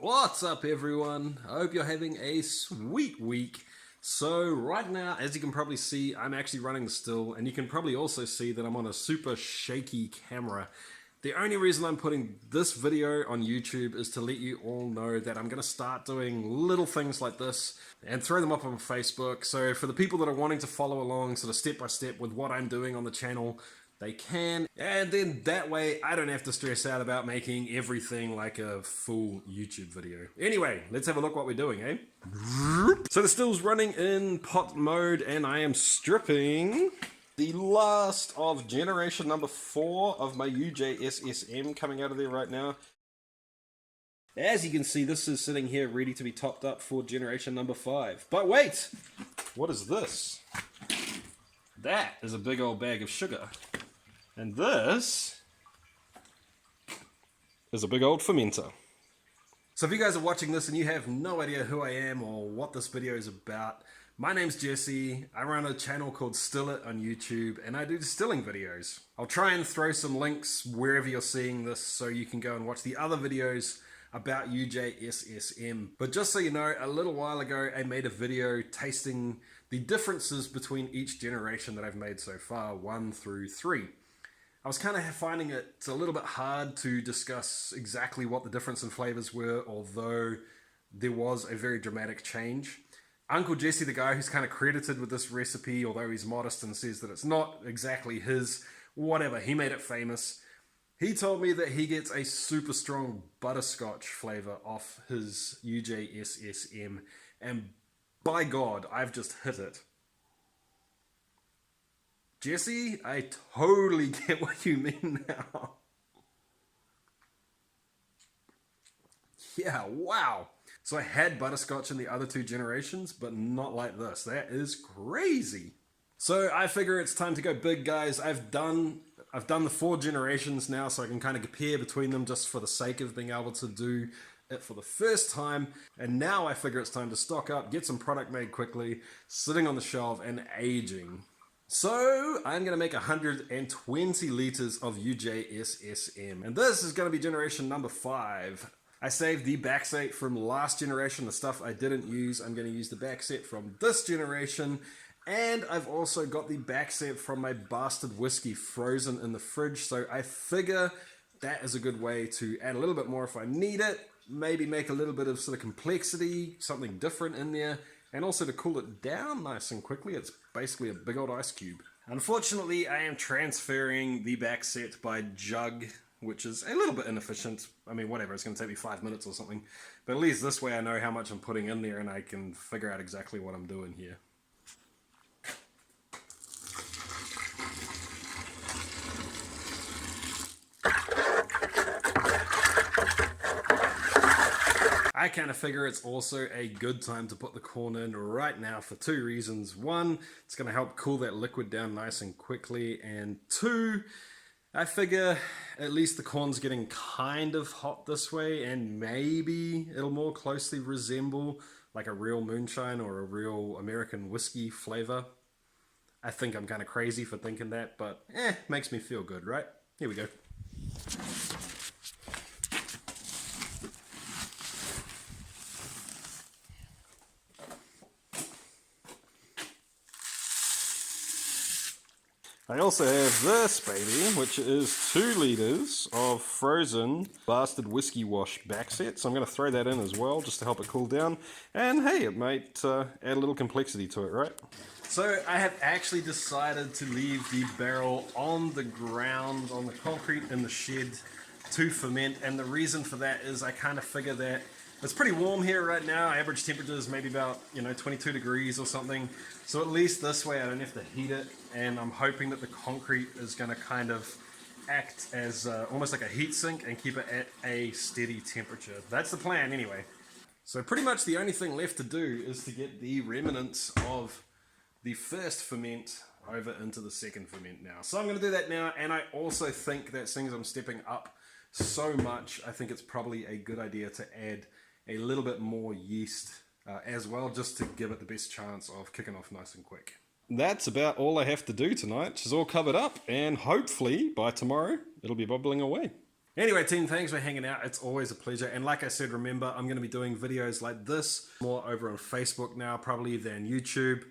What's up everyone? I hope you're having a sweet week. So right now, as you can probably see, I'm actually running the still, and you can probably also see that I'm on a super shaky camera. The only reason I'm putting this video on YouTube is to let you all know that I'm going to start doing little things like this and throw them up on Facebook. So for the people that are wanting to follow along sort of step by step with what I'm doing on the channel, they can, and then that way I don't have to stress out about making everything like a full YouTube video. Anyway, let's have a look what we're doing, eh? So the still's running in pot mode and I am stripping the last of generation number 4 of my UJSSM coming out of there right now. As you can see, this is sitting here ready to be topped up for generation number 5. But wait! What is this? That is a big old bag of sugar. And this is a big old fermenter. So if you guys are watching this and you have no idea who I am or what this video is about, my name's Jesse. I run a channel called Still It on YouTube and I do distilling videos. I'll try and throw some links wherever you're seeing this so you can go and watch the other videos about UJSSM. But just so you know, a little while ago I made a video tasting the differences between each generation that I've made so far, 1 through 3. I was kind of finding it a little bit hard to discuss exactly what the difference in flavors were, although there was a very dramatic change. Uncle Jesse, the guy who's kind of credited with this recipe, although he's modest and says that it's not exactly his, whatever, he made it famous. He told me that he gets a super strong butterscotch flavor off his UJSSM, and by God, I've just hit it. Jesse, I totally get what you mean now. Yeah, wow. So I had butterscotch in the other 2 generations, but not like this. That is crazy. So I figure it's time to go big, guys. I've done the 4 generations now, so I can kind of compare between them just for the sake of being able to do it for the first time. And now I figure it's time to stock up, get some product made quickly, sitting on the shelf and aging. So I'm going to make 120 liters of UJSSM, and this is going to be generation number 5. I saved the back set from last generation, the stuff I didn't use. I'm going to use the back set from this generation, and I've also got the back set from my bastard whiskey frozen in the fridge, so I figure that is a good way to add a little bit more if I need it, maybe make a little bit of sort of complexity, something different in there, and also to cool it down nice and quickly. It's basically a big old ice cube. Unfortunately, I am transferring the back set by jug, which is a little bit inefficient. I mean, whatever, it's going to take me 5 minutes or something. But at least this way I know how much I'm putting in there and I can figure out exactly what I'm doing here. I kind of figure it's also a good time to put the corn in right now for 2 reasons. 1, it's going to help cool that liquid down nice and quickly, and 2, I figure at least the corn's getting kind of hot this way, and maybe it'll more closely resemble like a real moonshine or a real American whiskey flavor. I think I'm kind of crazy for thinking that, but makes me feel good, right? Here we go. I also have this baby, which is 2 liters of frozen bastard whiskey wash back set. So I'm going to throw that in as well, just to help it cool down. And hey, it might add a little complexity to it, right? So I have actually decided to leave the barrel on the ground, on the concrete in the shed to ferment. And the reason for that is I kind of figure that it's pretty warm here right now. Average temperature is maybe about, 22 degrees or something. So at least this way I don't have to heat it. And I'm hoping that the concrete is going to kind of act as almost like a heat sink and keep it at a steady temperature. That's the plan anyway. So pretty much the only thing left to do is to get the remnants of the first ferment over into the second ferment now. So I'm going to do that now, and I also think that since I'm stepping up so much, I think it's probably a good idea to add a little bit more yeast as well, just to give it the best chance of kicking off nice and quick. That's about all I have to do tonight. It's all covered up, and hopefully by tomorrow it'll be bubbling away. Anyway, team, thanks for hanging out. It's always a pleasure. And like I said, remember, I'm going to be doing videos like this more over on Facebook now, probably than YouTube.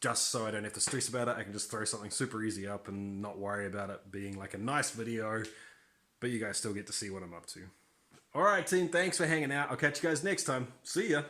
Just so I don't have to stress about it. I can just throw something super easy up and not worry about it being like a nice video. But you guys still get to see what I'm up to. All right, team, thanks for hanging out. I'll catch you guys next time. See ya.